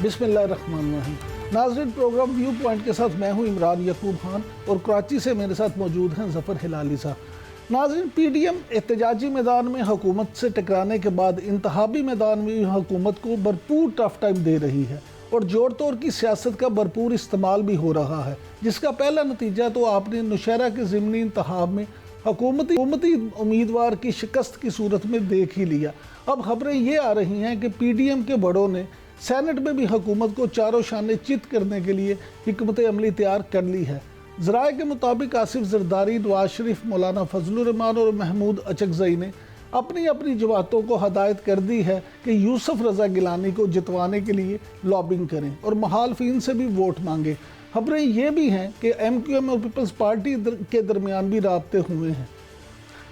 بسم اللہ الرحمن الرحیم۔ ناظرین، پروگرام ویو پوائنٹ کے ساتھ میں ہوں عمران یعقوب خان اور کراچی سے میرے ساتھ موجود ہیں ظفر ہلالی صاحب۔ ناظرین، پی ڈی ایم احتجاجی میدان میں حکومت سے ٹکرانے کے بعد انتخابی میدان میں حکومت کو بھرپور ٹف ٹائم دے رہی ہے اور جوڑ توڑ کی سیاست کا بھرپور استعمال بھی ہو رہا ہے، جس کا پہلا نتیجہ تو آپ نے نوشہرہ کے ضمنی انتخاب میں حکومتی امیدوار کی شکست کی صورت میں دیکھ ہی لیا۔ اب خبریں یہ آ رہی ہیں کہ پی ڈی ایم کے بڑوں نے سینٹ میں بھی حکومت کو چاروں شانے چت کرنے کے لیے حکمت عملی تیار کر لی ہے۔ ذرائع کے مطابق آصف زرداری، نواز شریف، مولانا فضل الرحمان اور محمود اچکزئی نے اپنی اپنی جماعتوں کو ہدایت کر دی ہے کہ یوسف رضا گیلانی کو جتوانے کے لیے لابنگ کریں اور مخالفین سے بھی ووٹ مانگیں۔ خبریں یہ بھی ہیں کہ ایم کیو ایم اور پیپلز پارٹی کے درمیان بھی رابطے ہوئے ہیں۔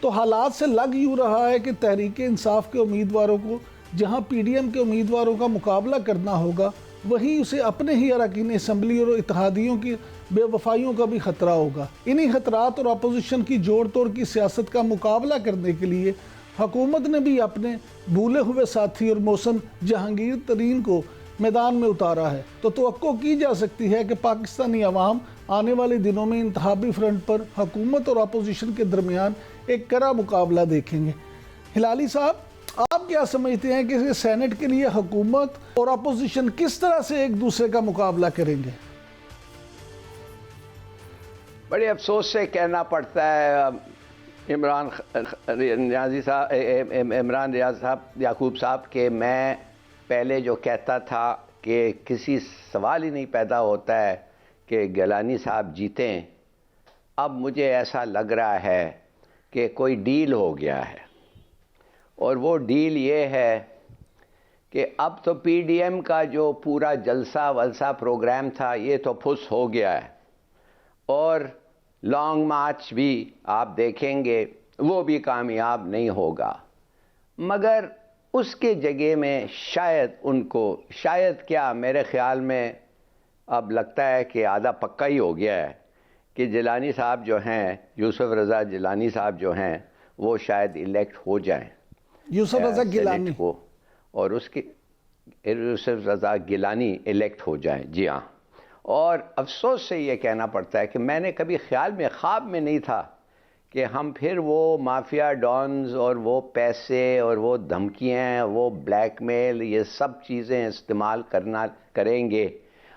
تو حالات سے لگ یوں رہا ہے کہ تحریک انصاف کے امیدواروں کو جہاں پی ڈی ایم کے امیدواروں کا مقابلہ کرنا ہوگا، وہیں اسے اپنے ہی اراکین اسمبلی اور اتحادیوں کی بے وفائیوں کا بھی خطرہ ہوگا۔ انہی خطرات اور اپوزیشن کی جوڑ توڑ کی سیاست کا مقابلہ کرنے کے لیے حکومت نے بھی اپنے بھولے ہوئے ساتھی اور محسن جہانگیر ترین کو میدان میں اتارا ہے۔ تو توقع کی جا سکتی ہے کہ پاکستانی عوام آنے والے دنوں میں انتخابی فرنٹ پر حکومت اور اپوزیشن کے درمیان ایک کرا مقابلہ دیکھیں گے۔ ہلالی صاحب، آپ کیا سمجھتے ہیں کہ سینٹ کے لیے حکومت اور اپوزیشن کس طرح سے ایک دوسرے کا مقابلہ کریں گے؟ بڑے افسوس سے کہنا پڑتا ہے عمران ریاض صاحب، یعقوب صاحب، کہ میں پہلے جو کہتا تھا کہ کسی سوال ہی نہیں پیدا ہوتا ہے کہ گیلانی صاحب جیتیں، اب مجھے ایسا لگ رہا ہے کہ کوئی ڈیل ہو گیا ہے، اور وہ ڈیل یہ ہے کہ اب تو پی ڈی ایم کا جو پورا جلسہ ولسہ پروگرام تھا یہ تو پھس ہو گیا ہے، اور لانگ مارچ بھی آپ دیکھیں گے وہ بھی کامیاب نہیں ہوگا، مگر اس کے جگہ میں شاید کیا میرے خیال میں اب لگتا ہے کہ آدھا پکا ہی ہو گیا ہے کہ جیلانی صاحب جو ہیں، یوسف رضا جیلانی صاحب جو ہیں، وہ شاید الیکٹ ہو جائیں، یوسف رضا گیلانی کو، اور اس کے یوسف رضا گیلانی الیکٹ ہو جائیں، جی ہاں۔ اور افسوس سے یہ کہنا پڑتا ہے کہ میں نے کبھی خواب میں نہیں تھا کہ ہم پھر وہ مافیا ڈانز اور وہ پیسے اور وہ دھمکیاں، وہ بلیک میل، یہ سب چیزیں استعمال کریں گے،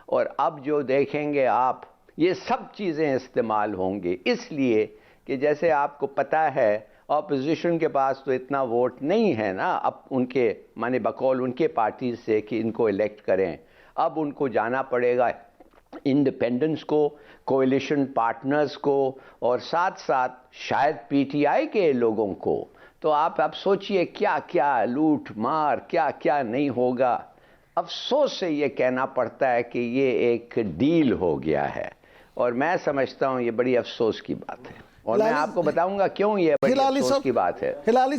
اور اب جو دیکھیں گے آپ، یہ سب چیزیں استعمال ہوں گے، اس لیے کہ جیسے آپ کو پتہ ہے اپوزیشن کے پاس تو اتنا ووٹ نہیں ہے نا، اب ان کے بقول ان کے پارٹی سے کہ ان کو الیکٹ کریں، اب ان کو جانا پڑے گا انڈیپینڈنس کو، کوئلیشن پارٹنرز کو، اور ساتھ ساتھ شاید پی ٹی آئی کے لوگوں کو۔ تو آپ اب سوچئے کیا کیا لوٹ مار، کیا کیا نہیں ہوگا۔ افسوس سے یہ کہنا پڑتا ہے کہ یہ ایک ڈیل ہو گیا ہے، اور میں سمجھتا ہوں یہ بڑی افسوس کی بات ہے، اور میں آپ کو بتاؤں گا کیوں یہ بڑی افسوس کی بات ہے۔ ہلالی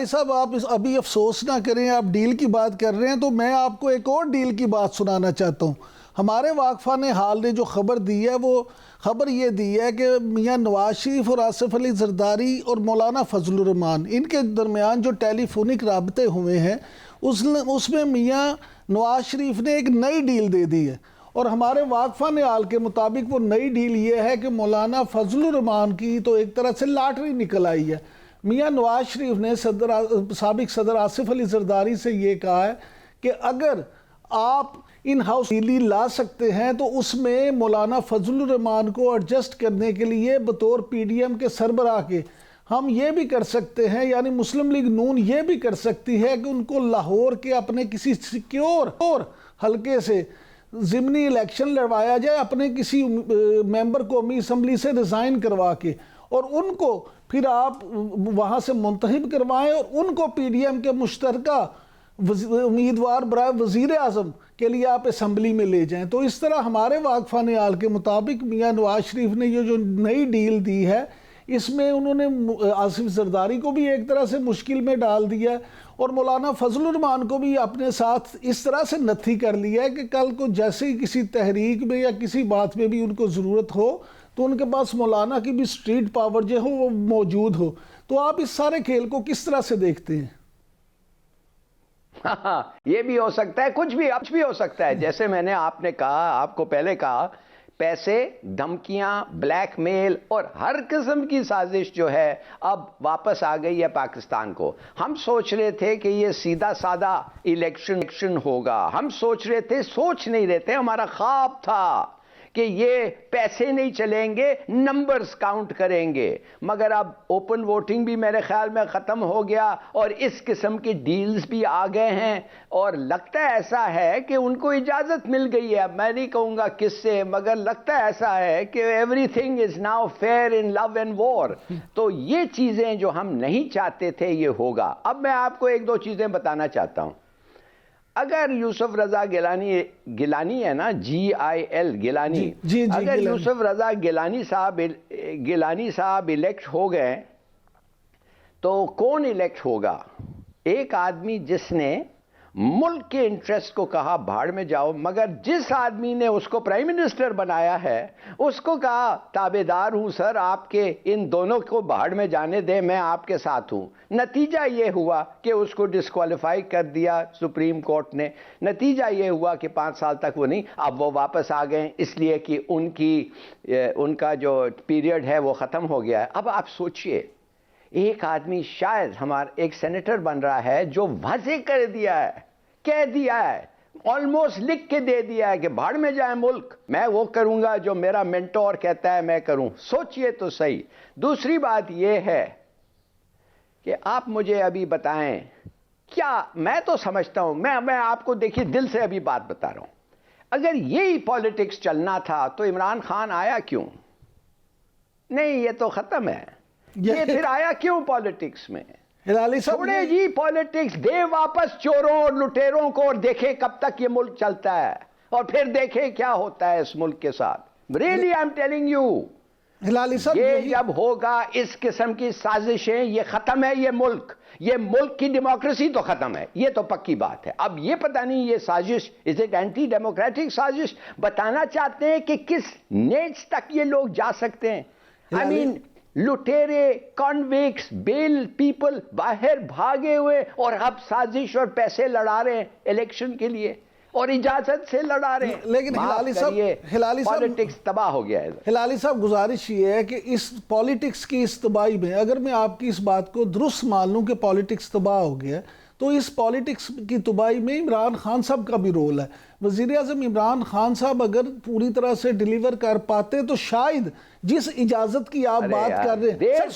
صاحب، آپ ابھی افسوس نہ کریں، آپ ڈیل کی بات کر رہے ہیں تو میں آپ کو ایک اور ڈیل کی بات سنانا چاہتا ہوں۔ ہمارے واقفان حال نے جو خبر دی ہے، وہ خبر یہ دی ہے کہ میاں نواز شریف اور آصف علی زرداری اور مولانا فضل الرحمان، ان کے درمیان جو ٹیلی فونک رابطے ہوئے ہیں، اس میں میاں نواز شریف نے ایک نئی ڈیل دے دی ہے، اور ہمارے واقفان حال کے مطابق وہ نئی ڈیل یہ ہے کہ مولانا فضل الرحمان کی تو ایک طرح سے لاٹری نکل آئی ہے۔ میاں نواز شریف نے سابق صدر آصف علی زرداری سے یہ کہا ہے کہ اگر آپ ان ہاؤس ڈیلی لا سکتے ہیں تو اس میں مولانا فضل الرحمان کو ایڈجسٹ کرنے کے لیے بطور پی ڈی ایم کے سربراہ کے ہم یہ بھی کر سکتے ہیں، یعنی مسلم لیگ نون یہ بھی کر سکتی ہے کہ ان کو لاہور کے اپنے کسی سیکیور حلقے سے ضمنی الیکشن لڑوایا جائے، اپنے کسی ممبر قومی اسمبلی سے ریزائن کروا کے، اور ان کو پھر آپ وہاں سے منتخب کروائیں اور ان کو پی ڈی ایم کے مشترکہ امیدوار برائے وزیر اعظم کے لیے آپ اسمبلی میں لے جائیں۔ تو اس طرح ہمارے واقفان حال کے مطابق میاں نواز شریف نے یہ جو نئی ڈیل دی ہے، اس میں انہوں نے آصف زرداری کو بھی ایک طرح سے مشکل میں ڈال دیا ہے، اور مولانا فضل الرحمان کو بھی اپنے ساتھ اس طرح سے نتھی کر لیا ہے کہ کل کو جیسے ہی کسی تحریک میں یا کسی بات میں بھی ان کو ضرورت ہو تو ان کے پاس مولانا کی بھی سٹریٹ پاور جو ہو وہ موجود ہو۔ تو آپ اس سارے کھیل کو کس طرح سے دیکھتے ہیں؟ ہاں یہ بھی ہو سکتا ہے، کچھ بھی ہو سکتا ہے. جیسے میں نے آپ کو پہلے کہا، پیسے، دھمکیاں، بلیک میل اور ہر قسم کی سازش جو ہے اب واپس آ گئی ہے پاکستان کو. ہم سوچ رہے تھے کہ یہ سیدھا سادہ الیکشن ہوگا، ہم سوچ رہے تھے، سوچ نہیں رہے تھے، ہمارا خواب تھا کہ یہ پیسے نہیں چلیں گے، نمبرز کاؤنٹ کریں گے. مگر اب اوپن ووٹنگ بھی میرے خیال میں ختم ہو گیا اور اس قسم کے ڈیلز بھی آ گئے ہیں، اور لگتا ہے ایسا ہے کہ ان کو اجازت مل گئی ہے. اب میں نہیں کہوں گا کس سے، مگر لگتا ہے ایسا ہے کہ everything is now fair in love and war. تو یہ چیزیں جو ہم نہیں چاہتے تھے یہ ہوگا. اب میں آپ کو ایک دو چیزیں بتانا چاہتا ہوں. اگر یوسف رضا گیلانی ہے نا، GIL گیلانی، اگر یوسف رضا گیلانی صاحب الیکٹ ہو گئے تو کون الیکٹ ہوگا؟ ایک آدمی جس نے ملک کے انٹرسٹ کو کہا بھاڑ میں جاؤ، مگر جس آدمی نے اس کو پرائم منسٹر بنایا ہے اس کو کہا تابعدار ہوں سر آپ کے، ان دونوں کو بھاڑ میں جانے دیں، میں آپ کے ساتھ ہوں. نتیجہ یہ ہوا کہ اس کو ڈسکوالیفائی کر دیا سپریم کورٹ نے. نتیجہ یہ ہوا کہ 5 سال تک وہ نہیں، اب وہ واپس آ گئے اس لیے کہ ان کا جو پیریڈ ہے وہ ختم ہو گیا ہے. اب آپ سوچئے، ایک آدمی شاید ہمارا ایک سینیٹر بن رہا ہے جو واضح کر دیا ہے، کہہ دیا ہے، آلموسٹ لکھ کے دے دیا ہے کہ بھاڑ میں جائے ملک، میں وہ کروں گا جو میرا مینٹور کہتا ہے میں کروں. سوچئے تو صحیح. دوسری بات یہ ہے کہ آپ مجھے ابھی بتائیں، کیا میں تو سمجھتا ہوں، میں آپ کو دیکھیے دل سے ابھی بات بتا رہا ہوں، اگر یہی پالیٹکس چلنا تھا تو عمران خان آیا کیوں؟ نہیں یہ تو ختم ہے. یہ پھر آیا کیوں پالیٹکس میں؟ چھوڑے جی پالیٹکس، دے واپس چوروں اور لٹیروں کو اور دیکھیں کب تک یہ ملک چلتا ہے، اور پھر دیکھیں کیا ہوتا ہے اس ملک کے ساتھ. Really I am telling you, یہ جب ہوگا اس قسم کی سازشیں، یہ ختم ہے یہ ملک کی ڈیموکریسی تو ختم ہے، یہ تو پکی بات ہے. اب یہ پتہ نہیں یہ سازش از اٹ اینٹی ڈیموکریٹک سازش؟ بتانا چاہتے ہیں کہ کس نیچ تک یہ لوگ جا سکتے ہیں. آئی مین لٹیرے، کانوکس، بیل پیپل باہر بھاگے ہوئے اور اب سازش اور پیسے لڑا رہے ہیں الیکشن کے لیے اور اجازت سے لڑا رہے ہیں. لیکن ہلالی صاحب پالیٹکس تباہ ہو گیا ہے. ہلالی صاحب گزارش یہ ہے کہ اس پالیٹکس کی اس تباہی میں اگر میں آپ کی اس بات کو درست مان لوں کہ پالیٹکس تباہ ہو گیا تو اس پالیٹکس کی تباہی میں عمران خان صاحب کا بھی رول ہے. وزیر اعظم عمران خان صاحب اگر پوری طرح سے ڈیلیور کر پاتے تو شاید جس اجازت کی آپ بات کر رہے ہیں،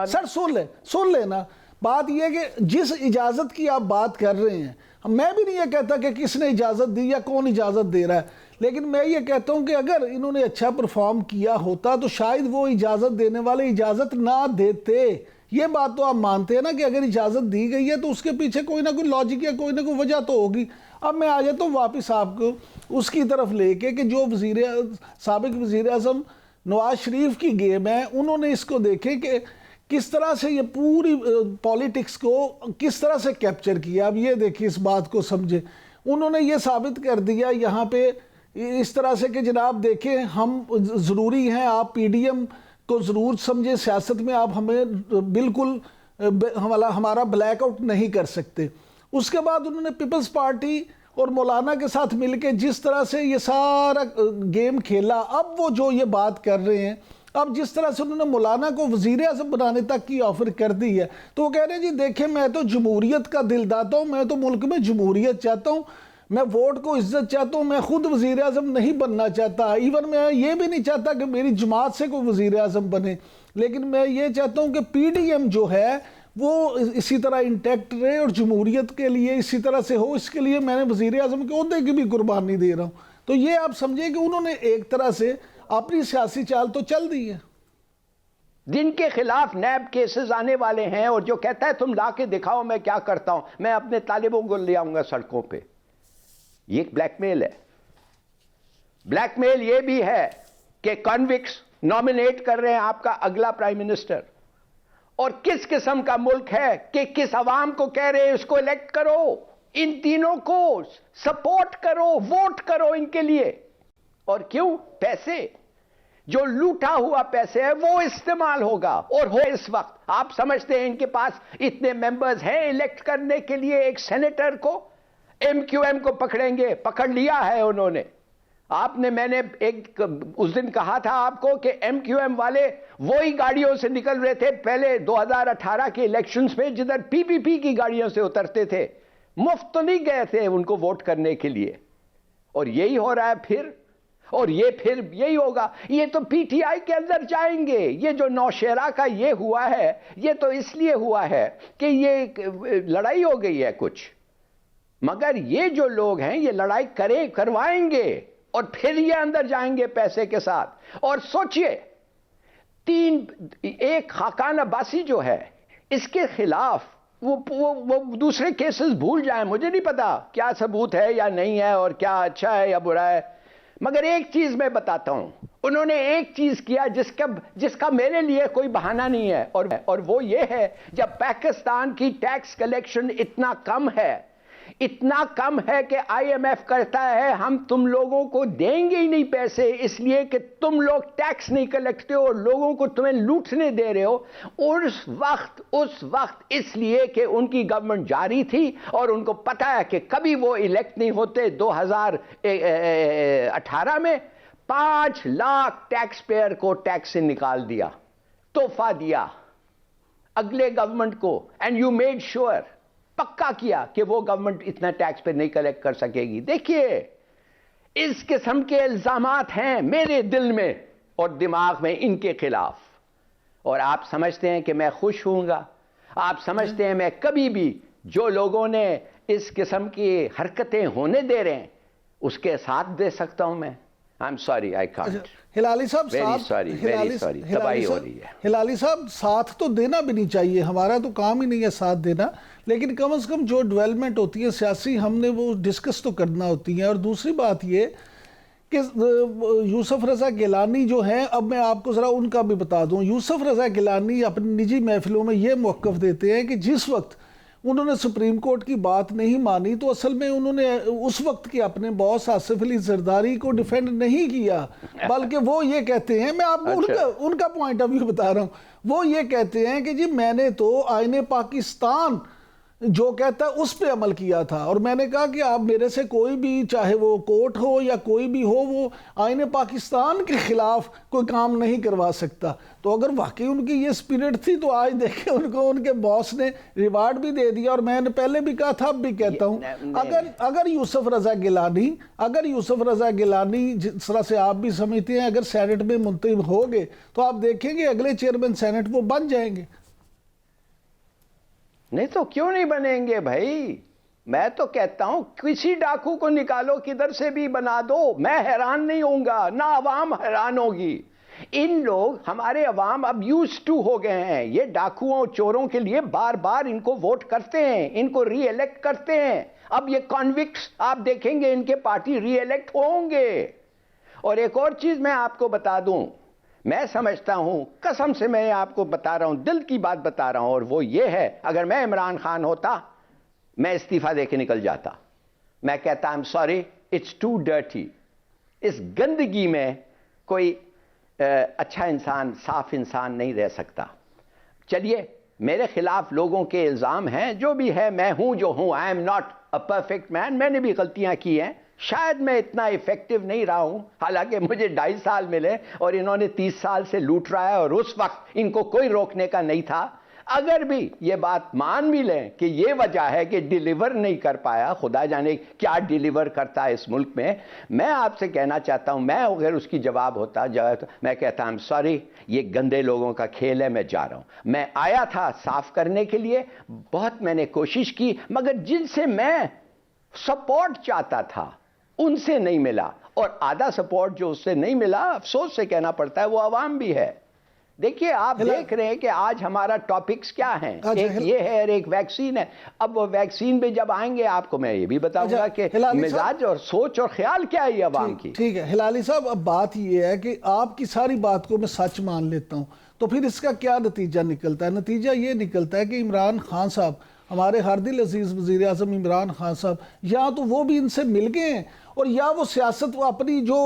سر سن لیں نا، بات یہ کہ جس اجازت کی آپ بات کر رہے ہیں، میں بھی نہیں یہ کہتا کہ کس نے اجازت دی یا کون اجازت دے رہا ہے، لیکن میں یہ کہتا ہوں کہ اگر انہوں نے اچھا پرفارم کیا ہوتا تو شاید وہ اجازت دینے والے اجازت نہ دیتے. یہ بات تو آپ مانتے ہیں نا کہ اگر اجازت دی گئی ہے تو اس کے پیچھے کوئی نہ کوئی لاجک یا کوئی نہ کوئی وجہ تو ہوگی. اب میں آ جاتا ہوں واپس آپ کو اس کی طرف لے کے کہ جو سابق وزیر اعظم نواز شریف کی گیم ہے، انہوں نے اس کو دیکھے کہ کس طرح سے یہ پوری پالیٹکس کو کس طرح سے کیپچر کیا. اب یہ دیکھیں، اس بات کو سمجھے، انہوں نے یہ ثابت کر دیا یہاں پہ اس طرح سے کہ جناب دیکھیں ہم ضروری ہیں، آپ PDM کو ضرور سمجھے، سیاست میں آپ ہمیں بالکل ہمارا بلیک آؤٹ نہیں کر سکتے. اس کے بعد انہوں نے پیپلز پارٹی اور مولانا کے ساتھ مل کے جس طرح سے یہ سارا گیم کھیلا، اب وہ جو یہ بات کر رہے ہیں، اب جس طرح سے انہوں نے مولانا کو وزیر اعظم بنانے تک کی آفر کر دی ہے، تو وہ کہہ رہے ہیں جی دیکھیں میں تو جمہوریت کا دل داتا ہوں، میں تو ملک میں جمہوریت چاہتا ہوں، میں ووٹ کو عزت چاہتا ہوں، میں خود وزیر اعظم نہیں بننا چاہتا، ایون میں یہ بھی نہیں چاہتا کہ میری جماعت سے کوئی وزیر اعظم بنے، لیکن میں یہ چاہتا ہوں کہ PDM جو ہے وہ اسی طرح انٹیکٹ رہے اور جمہوریت کے لیے اسی طرح سے ہو، اس کے لیے میں نے وزیر اعظم کے عہدے کی بھی قربانی دے رہا ہوں. تو یہ آپ سمجھیں کہ انہوں نے ایک طرح سے اپنی سیاسی چال تو چل دی ہے. جن کے خلاف نیب کیسز آنے والے ہیں اور جو کہتا ہے تم لا کے دکھاؤ میں کیا کرتا ہوں، میں اپنے طالبوں کو لے آؤں گا سڑکوں پہ، یہ بلیک میل ہے. بلیک میل یہ بھی ہے کہ کنوکس نامنیٹ کر رہے ہیں آپ کا اگلا پرائم منسٹر، اور کس قسم کا ملک ہے کہ کس عوام کو کہہ رہے ہیں اس کو الیکٹ کرو، ان تینوں کو سپورٹ کرو، ووٹ کرو ان کے لیے. اور کیوں؟ پیسے. جو لوٹا ہوا پیسے ہے وہ استعمال ہوگا. اور ہو اس وقت آپ سمجھتے ہیں ان کے پاس اتنے ممبرز ہیں الیکٹ کرنے کے لیے ایک سینیٹر کو؟ ایم کیو ایم کو پکڑیں گے، پکڑ لیا ہے انہوں نے. میں نے اس دن کہا تھا آپ کو کہ ایم کیو ایم والے وہی گاڑیوں سے نکل رہے تھے پہلے 2018 کے الیکشنز میں جدھر پی پی پی کی گاڑیوں سے اترتے تھے. مفت تو نہیں گئے تھے ان کو ووٹ کرنے کے لیے. اور یہی ہو رہا ہے پھر، اور یہ پھر یہی ہوگا. یہ تو پی ٹی آئی کے اندر جائیں گے. یہ جو نوشہرہ کا یہ ہوا ہے یہ تو اس لیے ہوا ہے کہ یہ لڑائی ہو گئی ہے کچھ، مگر یہ جو لوگ ہیں یہ لڑائی کروائیں گے اور پھر یہ اندر جائیں گے پیسے کے ساتھ. اور سوچئے ایک خاقان عباسی جو ہے اس کے خلاف وہ دوسرے کیسز بھول جائیں، مجھے نہیں پتا کیا ثبوت ہے یا نہیں ہے اور کیا اچھا ہے یا برا ہے، مگر ایک چیز میں بتاتا ہوں. انہوں نے ایک چیز کیا جس کا میرے لیے کوئی بہانہ نہیں ہے، اور وہ یہ ہے جب پاکستان کی ٹیکس کلیکشن اتنا کم ہے کہ آئی ایم ایف کہتا ہے ہم تم لوگوں کو دیں گے ہی نہیں پیسے اس لیے کہ تم لوگ ٹیکس نہیں کلیکٹتے ہو اور لوگوں کو تمہیں لوٹنے دے رہے ہو. اس وقت اس لیے کہ ان کی گورنمنٹ جاری تھی اور ان کو پتا ہے کہ کبھی وہ الیکٹ نہیں ہوتے. 2018 میں 5 لاکھ ٹیکس پیئر کو ٹیکس سے نکال دیا، تحفہ دیا اگلے گورنمنٹ کو. اینڈ یو میڈ شیور، پکا کیا کہ وہ گورنمنٹ اتنا ٹیکس پہ نہیں کلیکٹ کر سکے گی. دیکھیے اس قسم کے الزامات ہیں میرے دل میں اور دماغ میں ان کے خلاف، اور آپ سمجھتے ہیں کہ میں خوش ہوں گا؟ آپ سمجھتے ہیں میں کبھی بھی جو لوگوں نے اس قسم کی حرکتیں ہونے دے رہے ہیں اس کے ساتھ دے سکتا ہوں میں؟ I'm sorry, I can't. Hilali صاحب very sorry. تباہی ہو رہی ہے. ہلالی صاحب ساتھ تو دینا بھی نہیں چاہیے، ہمارا تو کام ہی نہیں ہے ساتھ دینا، لیکن کم از کم جو ڈیولپمنٹ ہوتی ہے سیاسی ہم نے وہ ڈسکس تو کرنا ہوتی ہے. اور دوسری بات یہ کہ یوسف رضا گیلانی جو ہیں، اب میں آپ کو ذرا ان کا بھی بتا دوں. یوسف رضا گیلانی اپنی نجی محفلوں میں یہ موقف دیتے ہیں کہ جس وقت انہوں نے سپریم کورٹ کی بات نہیں مانی تو اصل میں انہوں نے اس وقت کے اپنے باس آصف علی زرداری کو ڈیفینڈ نہیں کیا، بلکہ وہ یہ کہتے ہیں، میں آپ کو ان کا پوائنٹ آف ویو بتا رہا ہوں، وہ یہ کہتے ہیں کہ جی میں نے تو آئین پاکستان جو کہتا ہے اس پہ عمل کیا تھا، اور میں نے کہا کہ آپ میرے سے کوئی بھی چاہے وہ کورٹ ہو یا کوئی بھی ہو وہ آئین پاکستان کے خلاف کوئی کام نہیں کروا سکتا. تو اگر واقعی ان کی یہ اسپرٹ تھی تو آج دیکھیں ان کو ان کے باس نے ریوارڈ بھی دے دیا. اور میں نے پہلے بھی کہا تھا اب بھی کہتا ہوں، اگر یوسف رضا گیلانی جس طرح سے آپ بھی سمجھتے ہیں اگر سینٹ میں منتخب ہو گئے تو آپ دیکھیں گے اگلے چیئرمین سینٹ وہ بن جائیں گے. نہیں تو کیوں نہیں بنیں گے بھائی؟ میں تو کہتا ہوں کسی ڈاکو کو نکالو کدھر سے بھی بنا دو، میں حیران نہیں ہوں گا، نہ عوام حیران ہوگی. لوگ ہمارے عوام اب یوزڈ ٹو ہو گئے ہیں، یہ ڈاکوؤں چوروں کے لیے بار بار ان کو ووٹ کرتے ہیں، ان کو ری الیکٹ کرتے ہیں. اب یہ کانوکٹس آپ دیکھیں گے ان کے پارٹی ری الیکٹ ہوں گے. اور ایک اور چیز میں آپ کو بتا دوں، میں سمجھتا ہوں، قسم سے میں آپ کو بتا رہا ہوں، دل کی بات بتا رہا ہوں، اور وہ یہ ہے اگر میں عمران خان ہوتا میں استعفیٰ دے کے نکل جاتا. میں کہتا I'm sorry, it's too dirty. اس گندگی میں کوئی اچھا انسان، صاف انسان نہیں رہ سکتا. چلیے میرے خلاف لوگوں کے الزام ہیں، جو بھی ہے، میں ہوں جو ہوں، I am not a perfect man. میں نے بھی غلطیاں کی ہیں، شاید میں اتنا ایفیکٹو نہیں رہا ہوں، حالانکہ مجھے 2.5 سال ملے اور انہوں نے 30 سال سے لوٹ رہا ہے اور اس وقت ان کو کوئی روکنے کا نہیں تھا. اگر بھی یہ بات مان بھی لیں کہ یہ وجہ ہے کہ ڈیلیور نہیں کر پایا، خدا جانے کیا ڈیلیور کرتا ہے اس ملک میں آپ سے کہنا چاہتا ہوں، میں اگر اس کی جواب ہوتا میں کہتا I'm sorry، یہ گندے لوگوں کا کھیل ہے، میں جا رہا ہوں. میں آیا تھا صاف کرنے کے لیے، بہت میں نے کوشش کی، مگر جن سے میں سپورٹ چاہتا تھا ان سے نہیں ملا، اور آدھا سپورٹ جو اس سے نہیں ملا، افسوس سے کہنا پڑتا ہے، وہ عوام بھی ہے. دیکھیے آپ دیکھ رہے ہیں کہ آج ہمارا ٹاپکس کیا ہیں، ایک یہ ہے اور ایک ویکسین ہے. اب وہ ویکسین پہ جب آئیں گے آپ کو میں یہ بھی بتاؤں گا کہ مزاج اور سوچ اور خیال کیا ہے عوام کی. ٹھیک ہے ہلالی صاحب، اب بات یہ ہے کہ آپ کی ساری بات کو میں سچ مان لیتا ہوں، تو پھر اس کا کیا نتیجہ نکلتا ہے؟ نتیجہ یہ نکلتا ہے کہ عمران خان صاحب، ہمارے ہر دل عزیز وزیر اعظم عمران خان صاحب، یا تو وہ بھی ان سے مل گئے ہیں اور یا وہ سیاست وہ اپنی جو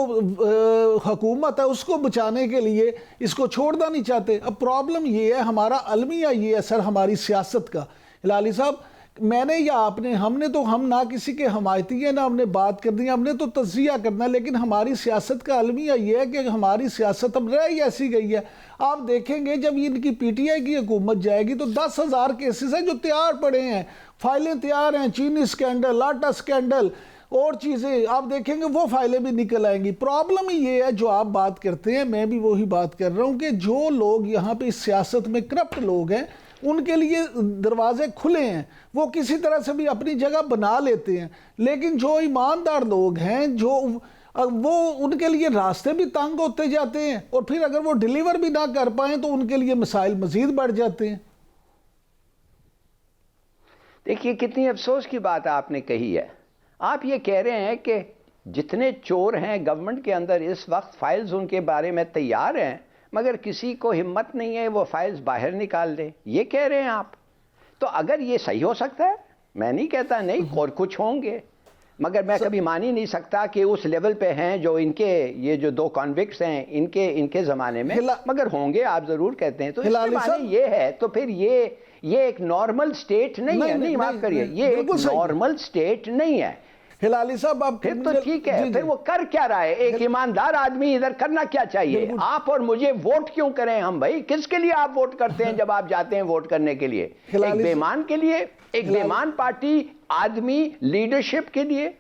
حکومت ہے اس کو بچانے کے لیے اس کو چھوڑنا نہیں چاہتے. اب پرابلم یہ ہے, ہمارا المیہ یہ ہے سر ہماری سیاست کا. ہلالی صاحب, میں نے یا آپ نے, ہم نہ کسی کے حمایتی ہیں, نہ ہم نے بات کرنی ہے, ہم نے تو تجزیہ کرنا ہے, لیکن ہماری سیاست کا المیہ یہ ہے کہ ہماری سیاست اب رہ ہی ایسی گئی ہے. آپ دیکھیں گے جب ان کی پی ٹی آئی کی حکومت جائے گی تو 10,000 کیسز ہیں جو تیار پڑے ہیں, فائلیں تیار ہیں, چینی سکینڈل, لاٹا سکینڈل اور چیزیں آپ دیکھیں گے وہ فائلیں بھی نکل آئیں گی. پرابلم یہ ہے جو آپ بات کرتے ہیں, میں بھی وہی بات کر رہا ہوں کہ جو لوگ یہاں پہ اس سیاست میں کرپٹ لوگ ہیں ان کے لیے دروازے کھلے ہیں, وہ کسی طرح سے بھی اپنی جگہ بنا لیتے ہیں, لیکن جو ایماندار لوگ ہیں وہ ان کے لیے راستے بھی تنگ ہوتے جاتے ہیں, اور پھر اگر وہ ڈیلیور بھی نہ کر پائیں تو ان کے لیے مسائل مزید بڑھ جاتے ہیں. دیکھیے کتنی افسوس کی بات آپ نے کہی ہے. آپ یہ کہہ رہے ہیں کہ جتنے چور ہیں گورنمنٹ کے اندر اس وقت فائلز ان کے بارے میں تیار ہیں, مگر کسی کو ہمت نہیں ہے وہ فائلز باہر نکال دے, یہ کہہ رہے ہیں آپ. تو اگر یہ صحیح ہو سکتا ہے, میں نہیں کہتا نہیں, اور کچھ ہوں گے, مگر میں کبھی مان ہی نہیں سکتا کہ اس لیول پہ ہیں جو ان کے یہ جو 2 کانوکٹس ہیں ان کے زمانے میں, مگر ہوں گے آپ ضرور کہتے ہیں. تو اس کے معنی یہ ہے تو پھر یہ ایک نارمل سٹیٹ نہیں ہے. نہیں معاف کریے, یہ ایک نارمل سٹیٹ نہیں ہے. ہلالی صاحب آپ پھر تو ٹھیک ہے, پھر وہ کر کیا رہا ہے؟ ایک ایماندار آدمی ادھر کرنا کیا چاہیے؟ آپ اور مجھے ووٹ کیوں کریں ہم بھائی؟ کس کے لیے آپ ووٹ کرتے ہیں جب آپ جاتے ہیں ووٹ کرنے کے لیے؟ ایک بیمان کے لیے, ایک بیمان پارٹی آدمی لیڈرشپ کے لیے.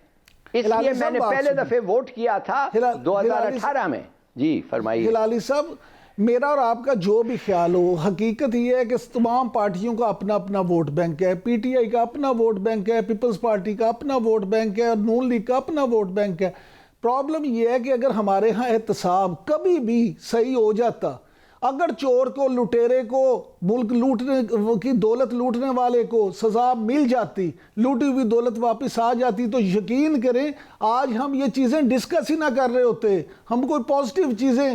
اس لیے میں نے پہلے دفعے ووٹ کیا تھا 2018 میں. جی فرمائیے. ہلالی صاحب, میرا اور آپ کا جو بھی خیال ہو, حقیقت یہ ہے کہ تمام پارٹیوں کا اپنا اپنا ووٹ بینک ہے. پی ٹی آئی کا اپنا ووٹ بینک ہے, پیپلز پارٹی کا اپنا ووٹ بینک ہے, اور نون لیگ کا اپنا ووٹ بینک ہے. پرابلم یہ ہے کہ اگر ہمارے ہاں احتساب کبھی بھی صحیح ہو جاتا, اگر چور کو, لٹیرے کو, ملک لوٹنے کی دولت لوٹنے والے کو سزا مل جاتی, لوٹی ہوئی دولت واپس آ جاتی, تو یقین کریں آج ہم یہ چیزیں ڈسکس ہی نہ کر رہے ہوتے, ہم کوئی پازیٹیو چیزیں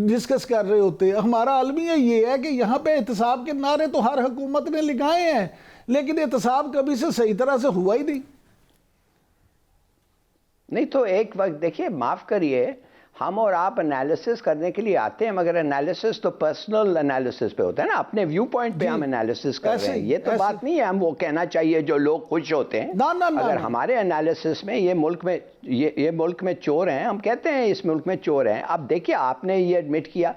ڈسکس کر رہے ہوتے. ہمارا المیہ یہ ہے کہ یہاں پہ احتساب کے نعرے تو ہر حکومت نے لگائے ہیں, لیکن احتساب کبھی سے صحیح طرح سے ہوا ہی نہیں. تو ایک وقت دیکھیے, معاف کریے, ہم اور آپ انالیسس کرنے کے لیے آتے ہیں, مگر انالیسس تو پرسنل انالیسس پہ ہوتا ہے نا, اپنے ویو پوائنٹ پہ ہم انالیسس کر رہے ہیں. یہ تو بات نہیں ہے ہم وہ کہنا چاہیے جو لوگ خوش ہوتے ہیں. اگر ہمارے انالیسس میں یہ ملک میں چور ہیں, ہم کہتے ہیں اس ملک میں چور ہیں. اب دیکھیے آپ نے یہ ایڈمٹ کیا,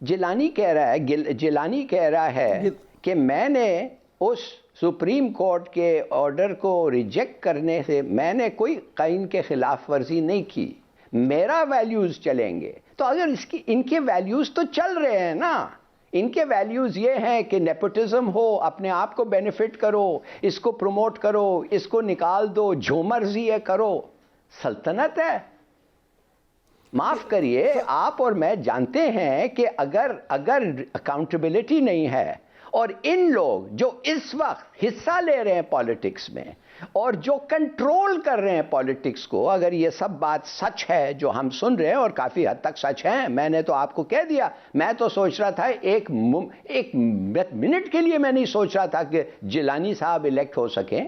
جیلانی کہہ رہا ہے کہ میں نے اس سپریم کورٹ کے آرڈر کو ریجیکٹ کرنے سے میں نے کوئی قائن کے خلاف ورزی نہیں کی, میرا ویلیوز چلیں گے. تو اگر ان کے ویلیوز تو چل رہے ہیں نا, ان کے ویلیوز یہ ہیں کہ نیپوٹزم ہو, اپنے آپ کو بینیفٹ کرو, اس کو پروموٹ کرو, اس کو نکال دو, جو مرضی ہے کرو. سلطنت ہے. معاف کریے, آپ اور میں جانتے ہیں کہ اگر اکاؤنٹیبلٹی نہیں ہے, اور ان لوگ جو اس وقت حصہ لے رہے ہیں پالیٹکس میں اور جو کنٹرول کر رہے ہیں پالیٹکس کو, اگر یہ سب بات سچ ہے جو ہم سن رہے ہیں, اور کافی حد تک سچ ہے, میں نے تو آپ کو کہہ دیا, میں تو سوچ رہا تھا ایک منٹ کے لیے میں نہیں سوچ رہا تھا کہ جیلانی صاحب الیکٹ ہو سکیں.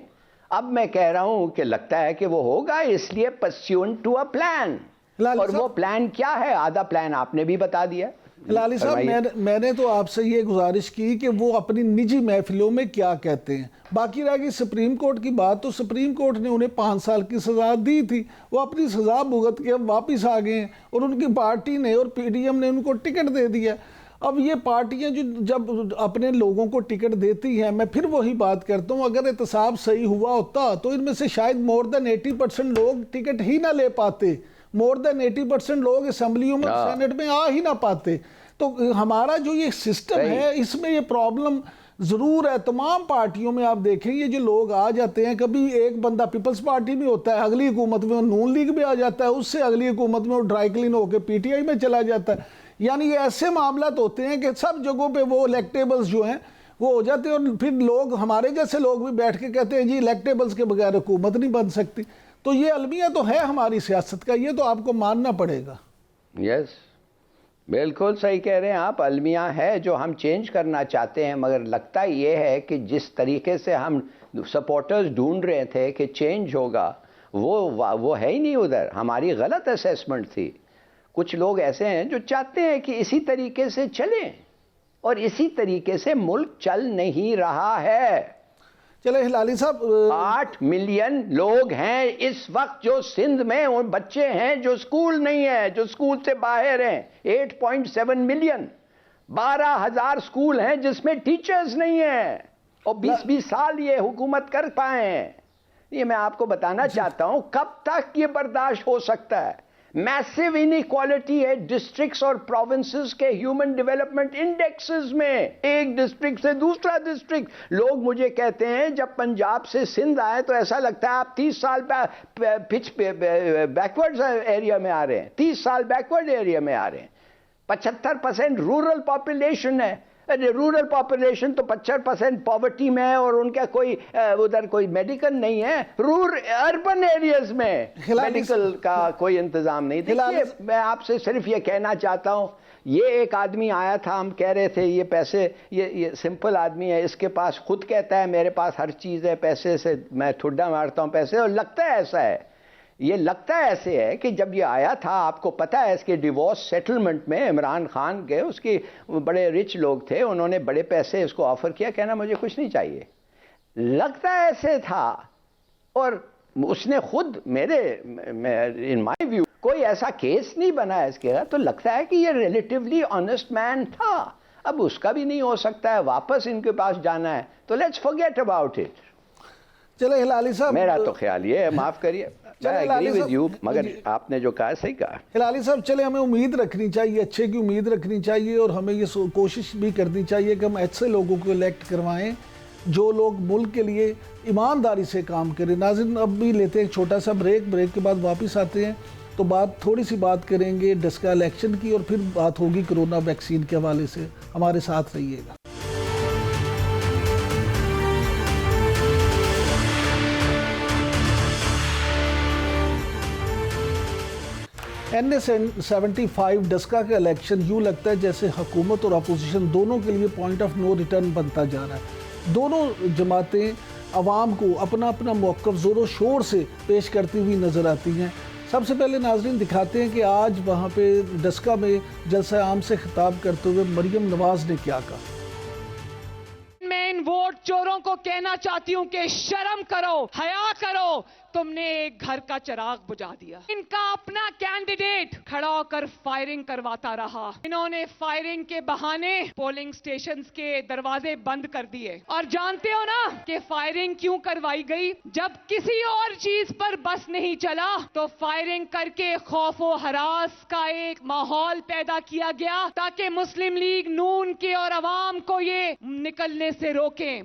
اب میں کہہ رہا ہوں کہ لگتا ہے کہ وہ ہوگا, اس لیے pursuant to a plan. اور وہ پلان کیا ہے؟ آدھا پلان آپ نے بھی بتا دیا. ہلالی صاحب, میں نے تو آپ سے یہ گزارش کی کہ وہ اپنی نجی محفلوں میں کیا کہتے ہیں. باقی رہ گئی سپریم کورٹ کی بات, تو سپریم کورٹ نے انہیں 5 سال کی سزا دی تھی, وہ اپنی سزا بھگت کے اب واپس آ گئے ہیں, اور ان کی پارٹی نے اور پی ڈی ایم نے ان کو ٹکٹ دے دیا. اب یہ پارٹیاں جو جب اپنے لوگوں کو ٹکٹ دیتی ہیں, میں پھر وہی بات کرتا ہوں, اگر احتساب صحیح ہوا ہوتا تو ان میں سے شاید مور دین 80% لوگ ٹکٹ ہی نہ لے پاتے, مور دین 80% لوگ اسمبلیوں میں سینٹ میں آ ہی نہ پاتے. تو ہمارا جو یہ سسٹم ہے اس میں یہ پرابلم ضرور ہے. تمام پارٹیوں میں آپ دیکھیں, یہ جو لوگ آ جاتے ہیں, کبھی ایک بندہ پیپلز پارٹی میں ہوتا ہے, اگلی حکومت میں نون لیگ میں آ جاتا ہے, اس سے اگلی حکومت میں وہ ڈرائی کلین ہو کے پی ٹی آئی میں چلا جاتا ہے. یعنی یہ ایسے معاملات ہوتے ہیں کہ سب جگہوں پہ وہ الیکٹیبلز جو ہیں وہ ہو جاتے ہیں, اور پھر لوگ, ہمارے جیسے لوگ بھی بیٹھ کے کہتے ہیں جی الیکٹیبلز کے بغیر حکومت نہیں بن سکتی. تو یہ المیہ تو ہے ہماری سیاست کا, یہ تو آپ کو ماننا پڑے گا. یس, بالکل صحیح کہہ رہے ہیں آپ, المیہ ہے جو ہم چینج کرنا چاہتے ہیں, مگر لگتا یہ ہے کہ جس طریقے سے ہم سپورٹرز ڈھونڈ رہے تھے کہ چینج ہوگا, وہ ہے ہی نہیں ادھر. ہماری غلط اسیسمنٹ تھی. کچھ لوگ ایسے ہیں جو چاہتے ہیں کہ اسی طریقے سے چلیں، اور اسی طریقے سے ملک چل نہیں رہا ہے. چلے ہلالی صاحب، 8 ملین لوگ ہیں اس وقت جو سندھ میں، ان بچے ہیں جو اسکول نہیں ہیں، جو اسکول سے باہر ہیں. 8.7 ملین. 12,000 اسکول ہیں جس میں ٹیچرز نہیں ہیں، اور 20 سال یہ حکومت کر پائے ہیں. یہ میں آپ کو بتانا چاہتا ہوں کب تک یہ برداشت ہو سکتا ہے. میسو انیکوالٹی ہے ڈسٹرکٹس اور پروونسز کے ہیومن ڈیولپمنٹ انڈیکسز میں. ایک ڈسٹرکٹ سے دوسرا ڈسٹرکٹ. لوگ مجھے کہتے ہیں جب پنجاب سے سندھ آئے تو ایسا لگتا ہے آپ 30 سال بیکورڈ ایریا میں آ رہے ہیں. 30 سال بیکورڈ ایریا میں آ رہے ہیں. 75% رورل پاپولیشن ہے. رورل پاپولیشن تو 75% پاورٹی میں ہے، اور ان کا کوئی ادھر کوئی میڈیکل نہیں ہے. اربن ایریاز میں میڈیکل کا کوئی انتظام نہیں. دیکھیے میں آپ سے صرف یہ کہنا چاہتا ہوں، یہ ایک آدمی آیا تھا، ہم کہہ رہے تھے یہ پیسے، یہ سمپل آدمی ہے، اس کے پاس خود کہتا ہے میرے پاس ہر چیز ہے، پیسے سے میں ٹھڈا مارتا ہوں پیسے، اور لگتا ہے ایسا ہے. یہ لگتا ہے ایسے ہے کہ جب یہ آیا تھا، آپ کو پتہ ہے اس کے ڈیورس سیٹلمنٹ میں عمران خان کے، اس کی بڑے رچ لوگ تھے، انہوں نے بڑے پیسے اس کو آفر کیا، کہنا مجھے کچھ نہیں چاہیے. لگتا ہے ایسے تھا. اور اس نے خود ان مائی ویو کوئی ایسا کیس نہیں بنا ہے اس کے، تو لگتا ہے کہ یہ ریلیٹیولی آنیسٹ مین تھا. اب اس کا بھی نہیں ہو سکتا ہے، واپس ان کے پاس جانا ہے، تو لیٹس فورگیٹ اباؤٹ اٹ. چلے ہلالی صاحب، میرا تو خیال یہ ہے، معاف کریے، مگر آپ نے جو کہا صحیح کہا. ہلالی صاحب چلے، ہمیں امید رکھنی چاہیے، اچھے کی امید رکھنی چاہیے، اور ہمیں یہ کوشش بھی کرنی چاہیے کہ ہم ایسے لوگوں کو الیکٹ کروائیں جو لوگ ملک کے لیے ایمانداری سے کام کریں. ناظرین اب بھی لیتے ہیں ایک چھوٹا سا بریک کے بعد واپس آتے ہیں تو تھوڑی سی بات کریں گے ڈسکا الیکشن کی، اور پھر بات ہوگی کرونا ویکسین کے حوالے سے. ہمارے ساتھ رہیے گا. NA-75 ڈسکا کا الیکشن یوں لگتا ہے جیسے حکومت اور اپوزیشن دونوں کے لیے پوائنٹ آف نو ریٹرن بنتا جا رہا ہے. دونوں جماعتیں عوام کو اپنا اپنا موقف زور و شور سے پیش کرتی ہوئی نظر آتی ہیں. سب سے پہلے ناظرین دکھاتے ہیں کہ آج وہاں پہ ڈسکا میں جلسہ عام سے خطاب کرتے ہوئے مریم نواز نے کیا کہا. میں ان ووٹ چوروں کو کہنا چاہتی ہوں کہ شرم کرو، حیا کرو. تم نے ایک گھر کا چراغ بجھا دیا. ان کا اپنا کینڈیڈیٹ کھڑا ہو کر فائرنگ کرواتا رہا. انہوں نے فائرنگ کے بہانے پولنگ سٹیشنز کے دروازے بند کر دیے. اور جانتے ہو نا کہ فائرنگ کیوں کروائی گئی؟ جب کسی اور چیز پر بس نہیں چلا تو فائرنگ کر کے خوف و ہراس کا ایک ماحول پیدا کیا گیا تاکہ مسلم لیگ نون کے اور عوام کو یہ نکلنے سے روکیں.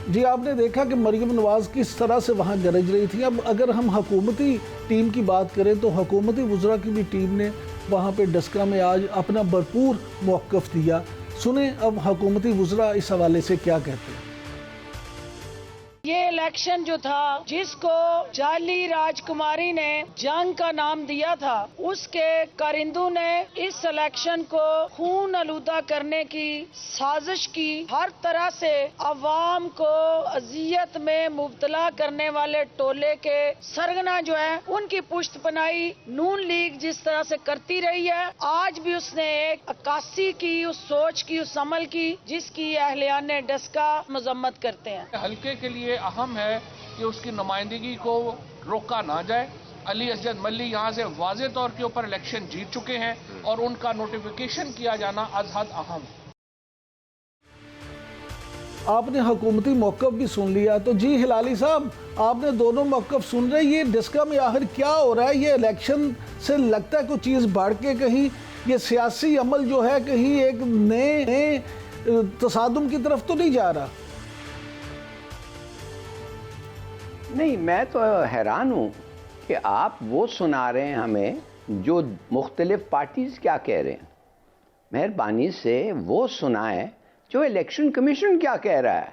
جی آپ نے دیکھا کہ مریم نواز کس طرح سے وہاں گرج رہی تھی. اب اگر ہم حکومتی ٹیم کی بات کریں تو حکومتی وزراء کی بھی ٹیم نے وہاں پہ ڈسکا میں آج اپنا بھرپور موقف دیا. سنیں اب حکومتی وزراء اس حوالے سے کیا کہتے ہیں. یہ الیکشن جو تھا جس کو جعلی راجکماری نے جنگ کا نام دیا تھا، اس کے کارندوں نے اس الیکشن کو خون آلودہ کرنے کی سازش کی. ہر طرح سے عوام کو اذیت میں مبتلا کرنے والے ٹولے کے سرگنا جو ہے ان کی پشت پناہی نون لیگ جس طرح سے کرتی رہی ہے، آج بھی اس نے ایک عکاسی کی، اس سوچ کی، اس عمل کی جس کی اہلیان ڈسکا مذمت کرتے ہیں. حلقے کے لیے اہم ہے کہ اس کی نمائندگی کو روکا نہ جائے. علی اسجد ملی یہاں سے واضح طور کے اوپر الیکشن جیت چکے ہیں اور ان کا نوٹیفیکیشن کیا جانا از حد اہم. آپ نے حکومتی موقف بھی سن لیا تو جی ہلالی صاحب آپ نے دونوں موقف سن رہے. یہ ڈسکا میں آخر کیا ہو رہا ہے؟ یہ الیکشن سے لگتا ہے کوئی چیز بڑھ کے کہیں یہ سیاسی عمل جو ہے کہیں ایک نئے تصادم کی طرف تو نہیں جا رہا؟ نہیں، میں تو حیران ہوں کہ آپ وہ سنا رہے ہیں ہمیں جو مختلف پارٹیز کیا کہہ رہے ہیں. مہربانی سے وہ سنائیں جو الیکشن کمیشن کیا کہہ رہا ہے.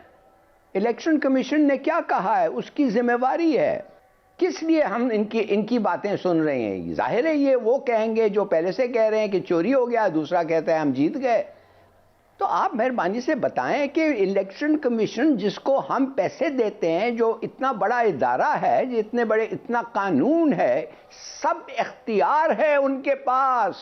الیکشن کمیشن نے کیا کہا ہے، اس کی ذمہ داری ہے. کس لیے ہم ان کی باتیں سن رہے ہیں؟ ظاہر ہے یہ وہ کہیں گے جو پہلے سے کہہ رہے ہیں کہ چوری ہو گیا، دوسرا کہتا ہے ہم جیت گئے. تو آپ مہربانی سے بتائیں کہ الیکشن کمیشن جس کو ہم پیسے دیتے ہیں، جو اتنا بڑا ادارہ ہے، جو اتنا قانون ہے، سب اختیار ہے ان کے پاس،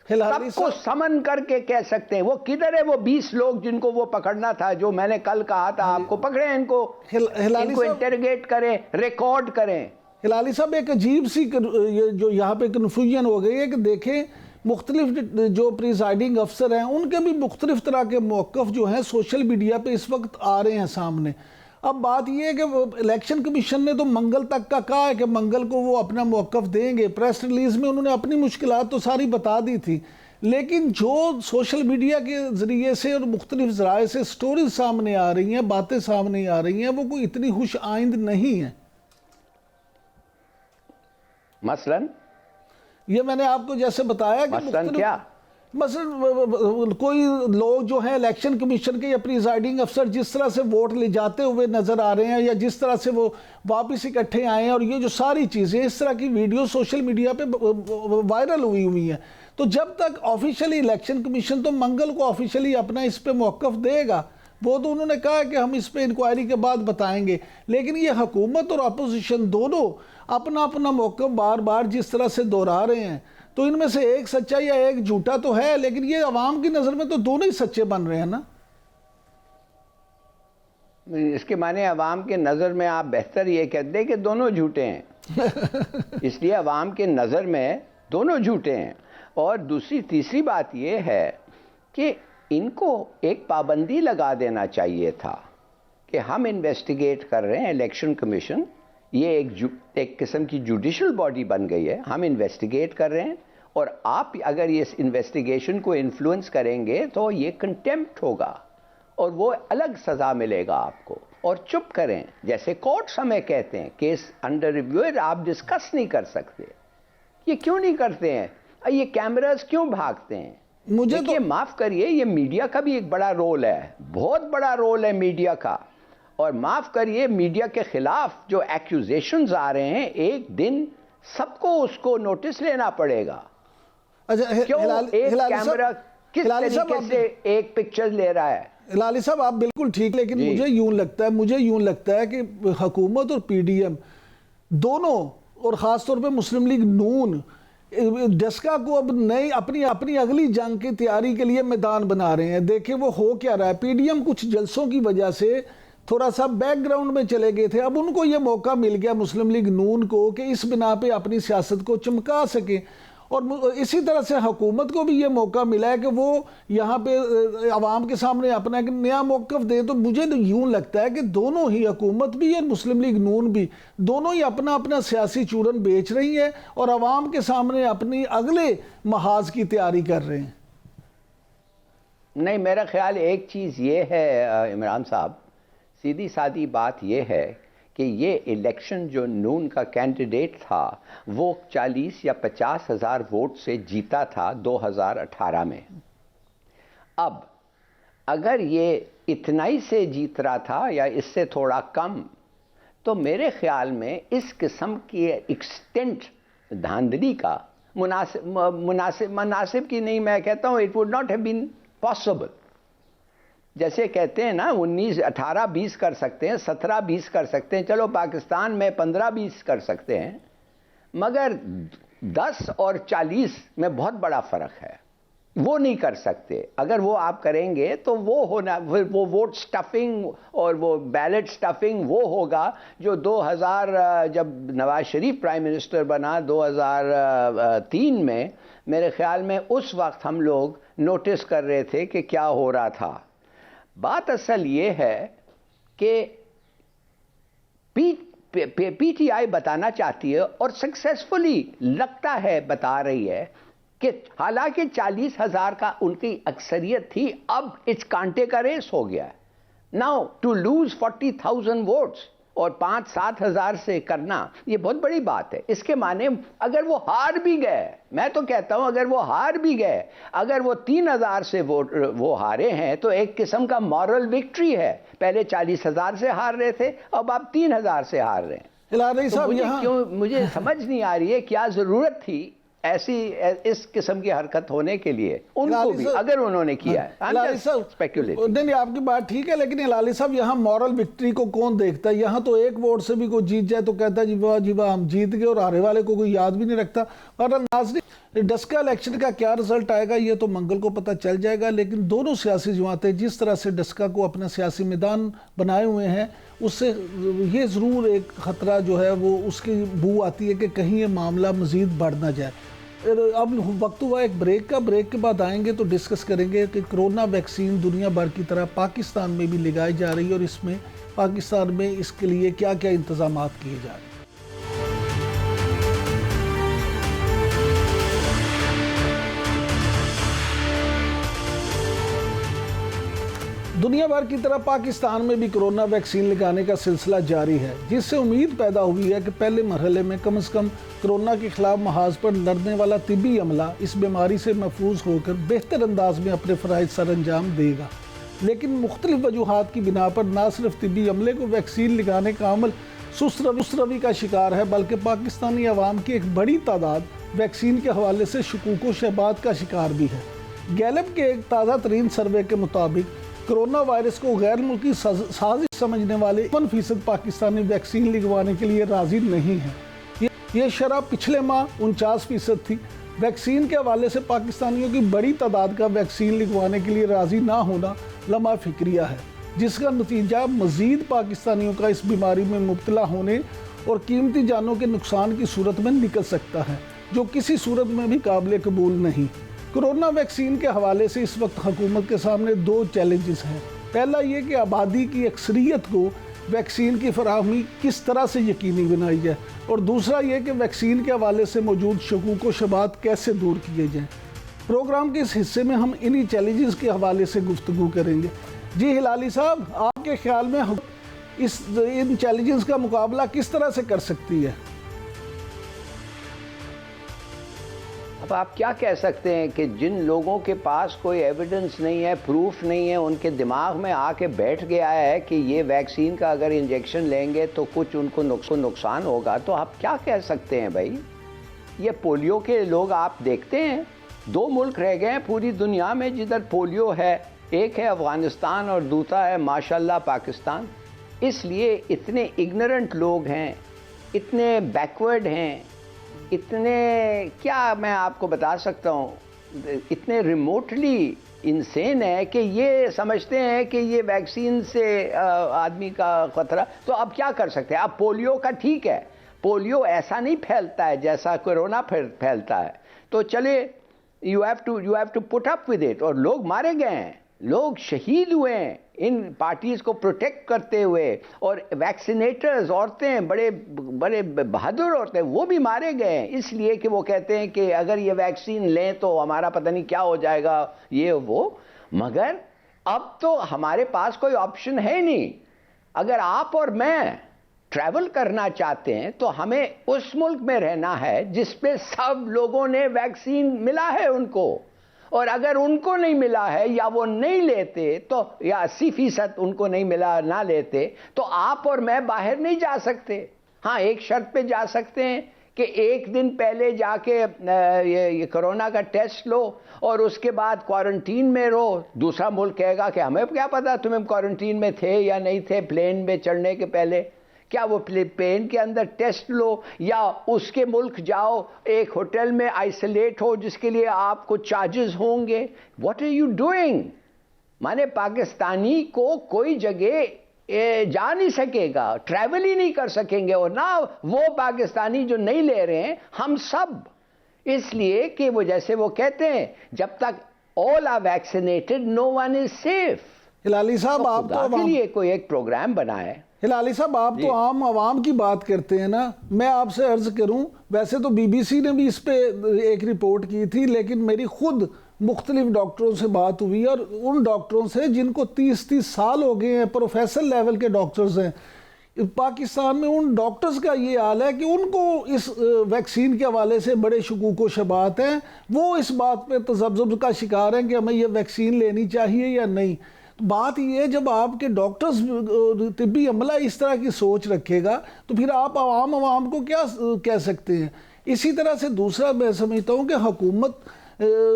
سب کو سمن کر کے کہہ سکتے ہیں۔ وہ کدھر ہے وہ 20 لوگ جن کو وہ پکڑنا تھا، جو میں نے کل کہا تھا آپ کو، پکڑیں ان کو انٹروگیٹ کریں، ریکارڈ کریں۔ ہلالی صاحب ایک عجیب سی جو یہاں پہ کنفیوژن ہو گئی ہے کہ دیکھیں مختلف جو پریزائڈنگ افسر ہیں ان کے بھی مختلف طرح کے موقف جو ہیں سوشل میڈیا پہ اس وقت آ رہے ہیں سامنے۔ اب بات یہ ہے کہ الیکشن کمیشن نے تو منگل تک کا کہا ہے کہ منگل کو وہ اپنا موقف دیں گے، پریس ریلیز میں انہوں نے اپنی مشکلات تو ساری بتا دی تھی، لیکن جو سوشل میڈیا کے ذریعے سے اور مختلف ذرائع سے سٹوریز سامنے آ رہی ہیں، باتیں سامنے آ رہی ہیں، وہ کوئی اتنی خوش آئند نہیں ہیں۔ مثلاً یہ میں نے آپ کو جیسے بتایا کہ مثلاً کیا؟ مثلا کوئی لوگ جو ہیں الیکشن کمیشن کے یا پریزائڈنگ افسر جس طرح سے ووٹ لے جاتے ہوئے نظر آ رہے ہیں، یا جس طرح سے وہ واپس اکٹھے آئے ہیں، اور یہ جو ساری چیزیں اس طرح کی ویڈیو سوشل میڈیا پہ وائرل ہوئی ہیں، تو جب تک آفیشلی الیکشن کمیشن تو منگل کو آفیشلی اپنا اس پہ موقف دے گا، وہ تو انہوں نے کہا کہ ہم اس پہ انکوائری کے بعد بتائیں گے، لیکن یہ حکومت اور اپوزیشن دونوں اپنا اپنا موقف بار بار جس طرح سے دہرا رہے ہیں، تو ان میں سے ایک سچا یا ایک جھوٹا تو ہے، لیکن یہ عوام کی نظر میں تو دونوں ہی سچے بن رہے ہیں نا۔ اس کے معنی عوام کے نظر میں آپ بہتر یہ کہتے ہیں کہ دونوں جھوٹے ہیں، اس لیے عوام کے نظر میں دونوں جھوٹے ہیں۔ اور تیسری بات یہ ہے کہ ان کو ایک پابندی لگا دینا چاہیے تھا کہ ہم انویسٹیگیٹ کر رہے ہیں، الیکشن کمیشن یہ ایک قسم کی جوڈیشل باڈی بن گئی ہے، ہم انویسٹیگیٹ کر رہے ہیں، اور آپ اگر اس انویسٹیگیشن کو انفلوئنس کریں گے تو یہ کنٹیمپٹ ہوگا اور وہ الگ سزا ملے گا آپ کو، اور چپ کریں، جیسے کورٹس ہمیں کہتے ہیں کیس انڈر ریویو ہے، آپ ڈسکس نہیں کر سکتے۔ یہ کیوں نہیں کرتے ہیں؟ یہ کیمراز کیوں بھاگتے ہیں؟ مجھے تو معاف کریے، یہ میڈیا کا بھی ایک بڑا رول ہے، بہت بڑا رول ہے میڈیا کا، اور معاف کریے میڈیا کے خلاف جو ایکیوزیشنز آ رہے ہیں، ایک دن سب کو اس کو نوٹس لینا پڑے گا۔ کیوں ایک کیمرہ کس طریقے سے ایک پکچر لے رہا ہے؟ ہلالی صاحب آپ بالکل ٹھیک، لیکن مجھے یوں لگتا ہے کہ حکومت اور پی ڈی ایم دونوں، اور خاص طور پہ مسلم لیگ نون، ڈسکا کو اب اپنی اگلی جنگ کی تیاری کے لیے میدان بنا رہے ہیں۔ دیکھیں وہ ہو کیا رہا ہے، پی ڈی ایم کچھ جلسوں کی وجہ سے تھوڑا سا بیک گراؤنڈ میں چلے گئے تھے، اب ان کو یہ موقع مل گیا مسلم لیگ نون کو کہ اس بنا پہ اپنی سیاست کو چمکا سکیں، اور اسی طرح سے حکومت کو بھی یہ موقع ملا ہے کہ وہ یہاں پہ عوام کے سامنے اپنا ایک نیا موقف دے۔ تو مجھے یوں لگتا ہے کہ دونوں ہی، حکومت بھی اور مسلم لیگ نون بھی، دونوں ہی اپنا اپنا سیاسی چورن بیچ رہی ہیں اور عوام کے سامنے اپنی اگلے محاذ کی تیاری کر رہے ہیں۔ نہیں، میرا خیال ایک چیز یہ ہے عمران صاحب، سیدھی سادی بات یہ ہے کہ یہ الیکشن جو نون کا کینڈیڈیٹ تھا وہ 40 یا 50 ہزار ووٹ سے جیتا تھا 2018 میں۔ اب اگر یہ اتنا ہی سے جیت رہا تھا یا اس سے تھوڑا کم، تو میرے خیال میں اس قسم کی ایکسٹینٹ دھاندلی کا مناسب کی نہیں، میں کہتا ہوں it would not have been possible. جیسے کہتے ہیں نا 19 18 20 کر سکتے ہیں، 17 20 کر سکتے ہیں، چلو پاکستان میں 15 20 کر سکتے ہیں، مگر 10 اور 40 میں بہت بڑا فرق ہے، وہ نہیں کر سکتے۔ اگر وہ آپ کریں گے تو وہ ووٹ سٹفنگ اور وہ بیلٹ سٹفنگ وہ ہوگا جو 2000 جب نواز شریف پرائم منسٹر بنا 2003 میں، میرے خیال میں اس وقت ہم لوگ نوٹس کر رہے تھے کہ کیا ہو رہا تھا۔ بات اصل یہ ہے کہ پی ٹی آئی بتانا چاہتی ہے اور سکسیسفلی لگتا ہے بتا رہی ہے کہ حالانکہ 40 ہزار کا ان کی اکثریت تھی، اب اس کانٹے کا ریس ہو گیا ہے۔ ناؤ ٹو لوز 40,000 ووٹس اور 5-7 ہزار سے کرنا یہ بہت بڑی بات ہے۔ اس کے معنی اگر وہ ہار بھی گئے، میں تو کہتا ہوں اگر وہ ہار بھی گئے، اگر وہ 3,000 سے وہ ہارے ہیں تو ایک قسم کا مورل وکٹری ہے۔ پہلے 40,000 سے ہار رہے تھے، اب آپ 3,000 سے ہار رہے ہیں۔ ہلالی صاحب یہاں مجھے سمجھ نہیں آ رہی ہے کیا ضرورت تھی ایسی اس قسم کی حرکت ہونے کے لیے ان کو بھی اگر انہوں نے کیا ہے نہیں آپ کی بات ٹھیک ہے، لیکن ہلالی صاحب یہاں مورل وکٹری کو کون دیکھتا ہے؟ یہاں تو ایک ووٹ سے بھی کوئی جیت جائے تو کہتا ہے جی واہ ہم جیت گئے، اور ہارے والے کو کوئی یاد بھی نہیں رکھتا۔ اور ناظرین، ڈسکا الیکشن کا کیا رزلٹ آئے گا یہ تو منگل کو پتہ چل جائے گا، لیکن دونوں سیاسی جماعتیں جس طرح سے ڈسکا کو اپنا سیاسی میدان بنائے ہوئے ہیں، اس سے یہ ضرور ایک خطرہ جو ہے وہ اس کی بو آتی ہے کہ کہیں یہ معاملہ مزید بڑھ نہ جائے۔ اب وقت ہوا ایک بریک کا، بریک کے بعد آئیں گے تو ڈسکس کریں گے کہ کرونا ویکسین دنیا بھر کی طرح پاکستان میں بھی لگائی جا رہی ہے، اور اس میں پاکستان میں اس کے لیے کیا کیا انتظامات کیے جا رہے ہیں۔ دنیا بھر کی طرح پاکستان میں بھی کرونا ویکسین لگانے کا سلسلہ جاری ہے، جس سے امید پیدا ہوئی ہے کہ پہلے مرحلے میں کم از کم کرونا کے خلاف محاذ پر لڑنے والا طبی عملہ اس بیماری سے محفوظ ہو کر بہتر انداز میں اپنے فرائض سر انجام دے گا۔ لیکن مختلف وجوہات کی بنا پر نہ صرف طبی عملے کو ویکسین لگانے کا عمل سست روی کا شکار ہے، بلکہ پاکستانی عوام کی ایک بڑی تعداد ویکسین کے حوالے سے شکوک و شبہات کا شکار بھی ہے۔ گیلپ کے ایک تازہ ترین سروے کے مطابق کرونا وائرس کو غیر ملکی سازش سمجھنے والے 1% پاکستانی ویکسین لگوانے کے لیے راضی نہیں ہیں۔ یہ شرح پچھلے ماہ 49% تھی۔ ویکسین کے حوالے سے پاکستانیوں کی بڑی تعداد کا ویکسین لگوانے کے لیے راضی نہ ہونا لمحہ فکریہ ہے، جس کا نتیجہ مزید پاکستانیوں کا اس بیماری میں مبتلا ہونے اور قیمتی جانوں کے نقصان کی صورت میں نکل سکتا ہے، جو کسی صورت میں بھی قابل قبول نہیں۔ کرونا ویکسین کے حوالے سے اس وقت حکومت کے سامنے دو چیلنجز ہیں۔ پہلا یہ کہ آبادی کی اکثریت کو ویکسین کی فراہمی کس طرح سے یقینی بنائی جائے، اور دوسرا یہ کہ ویکسین کے حوالے سے موجود شکوک و شبہات کیسے دور کیے جائیں۔ پروگرام کے اس حصے میں ہم انہی چیلنجز کے حوالے سے گفتگو کریں گے۔ جی ہلالی صاحب، آپ کے خیال میں ان چیلنجز کا مقابلہ کس طرح سے کر سکتی ہے؟ اب آپ کیا کہہ سکتے ہیں کہ جن لوگوں کے پاس کوئی ایویڈنس نہیں ہے، پروف نہیں ہے، ان کے دماغ میں آ کے بیٹھ گیا ہے کہ یہ ویکسین کا اگر انجیکشن لیں گے تو کچھ ان کو نقصان ہوگا، تو آپ کیا کہہ سکتے ہیں بھائی؟ یہ پولیو کے لوگ آپ دیکھتے ہیں، 2 ملک رہ گئے ہیں پوری دنیا میں جدھر پولیو ہے، ایک ہے افغانستان اور دوسرا ہے ماشاءاللہ پاکستان۔ اس لیے اتنے اگنورنٹ لوگ ہیں، اتنے بیکورڈ ہیں، اتنے کیا میں آپ کو بتا سکتا ہوں، اتنے ریموٹلی انسین ہے کہ یہ سمجھتے ہیں کہ یہ ویکسین سے آدمی کا خطرہ۔ تو اب کیا کر سکتے ہیں؟ اب پولیو کا ٹھیک ہے، پولیو ایسا نہیں پھیلتا ہے جیسا کورونا پھیلتا ہے، تو چلے you have to put up with it, اور لوگ مارے گئے ہیں، لوگ شہید ہوئے ہیں ان پارٹیز کو پروٹیکٹ کرتے ہوئے، اور ویکسینیٹرز عورتیں، بڑے بہادر عورتیں، وہ بھی مارے گئے ہیں اس لیے کہ وہ کہتے ہیں کہ اگر یہ ویکسین لیں تو ہمارا پتہ نہیں کیا ہو جائے گا، یہ وہ۔ مگر اب تو ہمارے پاس کوئی آپشن ہے نہیں۔ اگر آپ اور میں ٹریول کرنا چاہتے ہیں تو ہمیں اس ملک میں رہنا ہے جس پہ سب لوگوں نے ویکسین ملا ہے ان کو، اور اگر ان کو نہیں ملا ہے یا وہ نہیں لیتے تو، یا 80% ان کو نہیں ملا نہ لیتے، تو آپ اور میں باہر نہیں جا سکتے۔ ہاں، ایک شرط پہ جا سکتے ہیں کہ ایک دن پہلے جا کے یہ کرونا کا ٹیسٹ لو اور اس کے بعد کوارنٹین میں رہو۔ دوسرا ملک کہے گا کہ ہمیں کیا پتا تمہیں کوارنٹین میں تھے یا نہیں تھے پلین میں چڑھنے کے پہلے۔ کیا وہ پلین کے اندر ٹیسٹ لو یا اس کے ملک جاؤ، ایک ہوٹل میں آئسولیٹ ہو جس کے لیے آپ کو چارجز ہوں گے؟ What are you doing? مانے پاکستانی کو کوئی جگہ جا نہیں سکے گا، ٹریول ہی نہیں کر سکیں گے، اور نہ وہ پاکستانی جو نہیں لے رہے ہیں، ہم سب۔ اس لیے کہ وہ جیسے وہ کہتے ہیں جب تک all are vaccinated no one is safe۔ Hilali صاحب، آپ تو کے لیے کوئی ایک پروگرام بنائے۔ ہلالی صاحب، آپ تو عام عوام کی بات کرتے ہیں نا، میں آپ سے عرض کروں، ویسے تو BBC نے بھی اس پہ ایک رپورٹ کی تھی، لیکن میری خود مختلف ڈاکٹروں سے بات ہوئی، اور ان ڈاکٹروں سے جن کو 30 سال ہو گئے ہیں، پروفیسر لیول کے ڈاکٹرز ہیں پاکستان میں، ان ڈاکٹرز کا یہ حال ہے کہ ان کو اس ویکسین کے حوالے سے بڑے شکوک و شبہات ہیں۔ وہ اس بات پہ تذبذب کا شکار ہیں کہ ہمیں یہ ویکسین لینی چاہیے یا نہیں۔ بات یہ ہے، جب آپ کے ڈاکٹرز طبی عملہ اس طرح کی سوچ رکھے گا تو پھر آپ عوام کو کیا کہہ سکتے ہیں؟ اسی طرح سے دوسرا میں سمجھتا ہوں کہ حکومت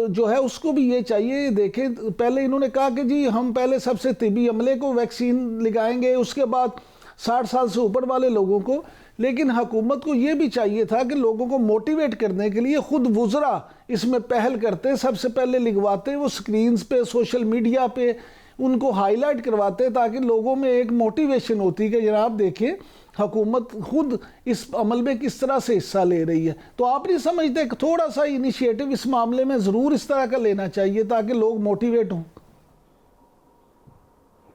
جو ہے اس کو بھی یہ چاہیے، دیکھیں پہلے انہوں نے کہا کہ جی ہم پہلے سب سے طبی عملے کو ویکسین لگائیں گے، اس کے بعد 60 سال سے اوپر والے لوگوں کو، لیکن حکومت کو یہ بھی چاہیے تھا کہ لوگوں کو موٹیویٹ کرنے کے لیے خود وزراء اس میں پہل کرتے، سب سے پہلے لگواتے، وہ سکرینز پہ سوشل میڈیا پہ ان کو ہائی لائٹ کرواتے تاکہ لوگوں میں ایک موٹیویشن ہوتی کہ جناب دیکھیں حکومت خود اس عمل میں کس طرح سے حصہ لے رہی ہے۔ تو آپ نہیں سمجھتے کہ تھوڑا سا انیشیٹو اس معاملے میں ضرور اس طرح کا لینا چاہیے تاکہ لوگ موٹیویٹ ہوں؟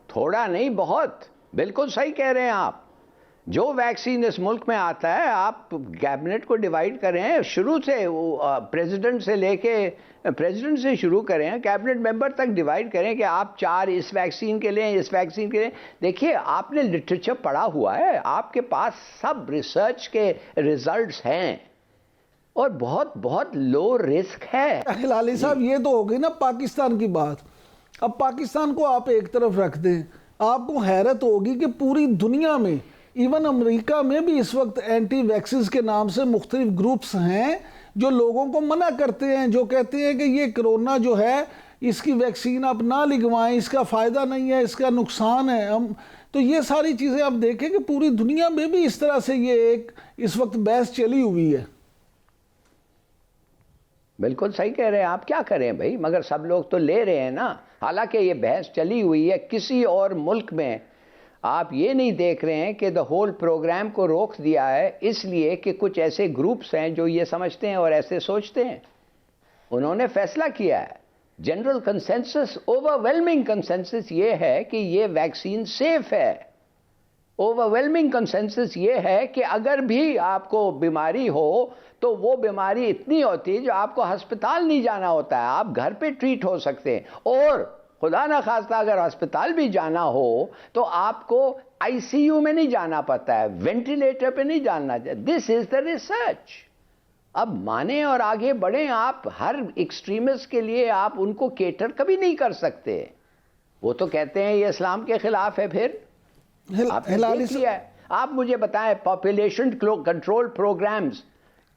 تھوڑا نہیں، بہت، بالکل صحیح کہہ رہے ہیں آپ۔ جو ویکسین اس ملک میں آتا ہے آپ کیبنٹ کو ڈیوائیڈ کریں، شروع سے پریزیڈنٹ سے لے کے پریزیڈنٹ سے شروع کریں، کیبنٹ ممبر تک ڈیوائیڈ کریں کہ آپ 4 اس ویکسین کے لیں، اس ویکسین کے لیں۔ دیکھیے آپ نے لٹریچر پڑھا ہوا ہے، آپ کے پاس سب ریسرچ کے ریزلٹس ہیں اور بہت بہت لو رسک ہے۔ ہلالی صاحب یہ تو ہو گئی نا پاکستان کی بات، اب پاکستان کو آپ ایک طرف رکھ دیں، آپ کو حیرت ہوگی کہ پوری دنیا میں ایون امریکہ میں بھی اس وقت اینٹی ویکسز کے نام سے مختلف گروپس ہیں جو لوگوں کو منع کرتے ہیں، جو کہتے ہیں کہ یہ کرونا جو ہے اس کی ویکسین آپ نہ لگوائیں، اس کا فائدہ نہیں ہے، اس کا نقصان ہے۔ تو یہ ساری چیزیں آپ دیکھیں کہ پوری دنیا میں بھی اس طرح سے یہ ایک اس وقت بحث چلی ہوئی ہے۔ بالکل صحیح کہہ رہے ہیں آپ، کیا کریں بھائی، مگر سب لوگ تو لے رہے ہیں نا۔ حالانکہ یہ بحث چلی ہوئی ہے کسی اور ملک میں، آپ یہ نہیں دیکھ رہے ہیں کہ ہول پروگرام کو روک دیا ہے اس لیے کہ کچھ ایسے گروپس ہیں جو یہ سمجھتے ہیں اور ایسے سوچتے ہیں۔ انہوں نے فیصلہ کیا ہے، جنرل کنسنسس، اوورویلمنگ کنسنسس یہ ہے کہ یہ ویکسین سیف ہے۔ اوورویلمنگ کنسنسس یہ ہے کہ اگر بھی آپ کو بیماری ہو تو وہ بیماری اتنی ہوتی ہے جو آپ کو ہسپتال نہیں جانا ہوتا ہے، آپ گھر پہ ٹریٹ ہو سکتے ہیں، اور خدا نہ خواستہ اگر ہسپتال بھی جانا ہو تو آپ کو آئی سی یو میں نہیں جانا پڑتا ہے، وینٹیلیٹر پہ نہیں جانا چاہیے۔ دس از دا ریسرچ۔ اب مانیں اور آگے بڑھیں، آپ ہر ایکسٹریمسٹ کے لیے آپ ان کو کیٹر کبھی نہیں کر سکتے۔ وہ تو کہتے ہیں یہ اسلام کے خلاف ہے۔ پھر آپ نے دیکھ لیا ہے۔ آپ مجھے بتائیں پاپولیشن کنٹرول پروگرامز،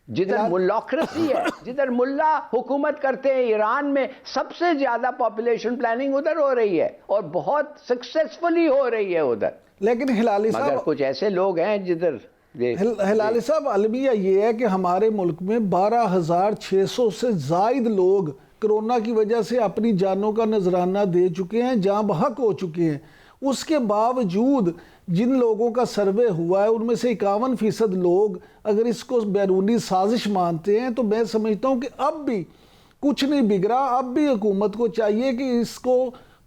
جدھر ملاکریسی ہے، جدھر ملا حکومت کرتے ہیں، ایران میں سب سے زیادہ پاپولیشن پلاننگ ادھر ہو رہی ہے اور بہت سکسیسفلی ہو رہی ہے ادھر۔ لیکن ہلالی صاحب، مگر کچھ ایسے لوگ ہیں جدھر ہلالی صاحب المیہ یہ ہے کہ ہمارے ملک میں 12,600 سے زائد لوگ کرونا کی وجہ سے اپنی جانوں کا نذرانہ دے چکے ہیں، جاں بحق ہو چکے ہیں۔ اس کے باوجود جن لوگوں کا سروے ہوا ہے ان میں سے 51% لوگ اگر اس کو بیرونی سازش مانتے ہیں تو میں سمجھتا ہوں کہ اب بھی کچھ نہیں بگڑا۔ اب بھی حکومت کو چاہیے کہ اس کو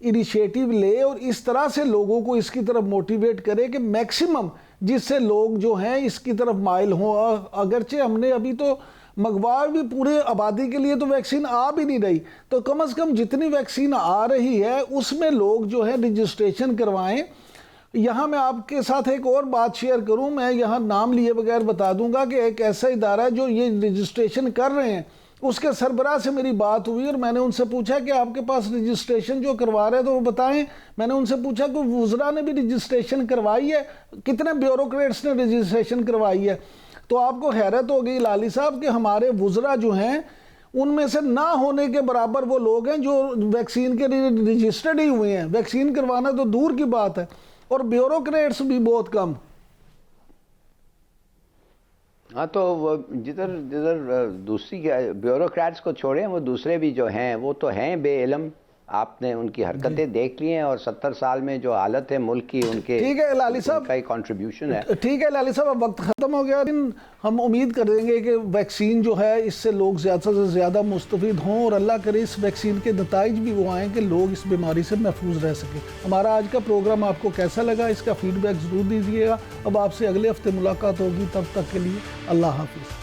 انیشیٹو لے اور اس طرح سے لوگوں کو اس کی طرف موٹیویٹ کرے کہ میکسیمم جس سے لوگ جو ہیں اس کی طرف مائل ہوں۔ اگرچہ ہم نے ابھی تو منگوا بھی پورے آبادی کے لیے تو ویکسین آ بھی نہیں رہی، تو کم از کم جتنی ویکسین آ رہی ہے اس میں لوگ جو ہے رجسٹریشن کروائیں۔ یہاں میں آپ کے ساتھ ایک اور بات شیئر کروں، میں یہاں نام لیے بغیر بتا دوں گا کہ ایک ایسا ادارہ ہے جو یہ رجسٹریشن کر رہے ہیں، اس کے سربراہ سے میری بات ہوئی اور میں نے ان سے پوچھا کہ آپ کے پاس رجسٹریشن جو کروا رہے ہیں تو وہ بتائیں۔ میں نے ان سے پوچھا کہ وزراء نے بھی رجسٹریشن کروائی ہے، کتنے بیوروکریٹس نے رجسٹریشن کروائی ہے؟ تو آپ کو حیرت ہوگی لالی صاحب کہ ہمارے وزراء جو ہیں ان میں سے نہ ہونے کے برابر وہ لوگ ہیں جو ویکسین کے لیے رجسٹرڈ ہی ہوئے ہیں، ویکسین کروانا تو دور کی بات ہے، اور بیوروکریٹس بھی بہت کم۔ ہاں تو جدھر دوسری بیوروکریٹس کو چھوڑیں، وہ دوسرے بھی جو ہیں وہ تو ہیں بے علم۔ آپ نے ان کی حرکتیں دیکھ لی ہیں اور 70 سال میں جو حالت ہے ملک کی، ان کے ٹھیک ہے لالی صاحب کا کنٹریبیوشن ہے۔ ٹھیک ہے لالی صاحب، اب وقت ختم ہو گیا، لیکن ہم امید کریں گے کہ ویکسین جو ہے اس سے لوگ زیادہ سے زیادہ مستفید ہوں اور اللہ کرے اس ویکسین کے نتائج بھی وہ آئیں کہ لوگ اس بیماری سے محفوظ رہ سکیں۔ ہمارا آج کا پروگرام آپ کو کیسا لگا، اس کا فیڈ بیک ضرور دیجیے گا۔ اب آپ سے اگلے ہفتے ملاقات ہوگی، تب تک کے لیے اللہ حافظ۔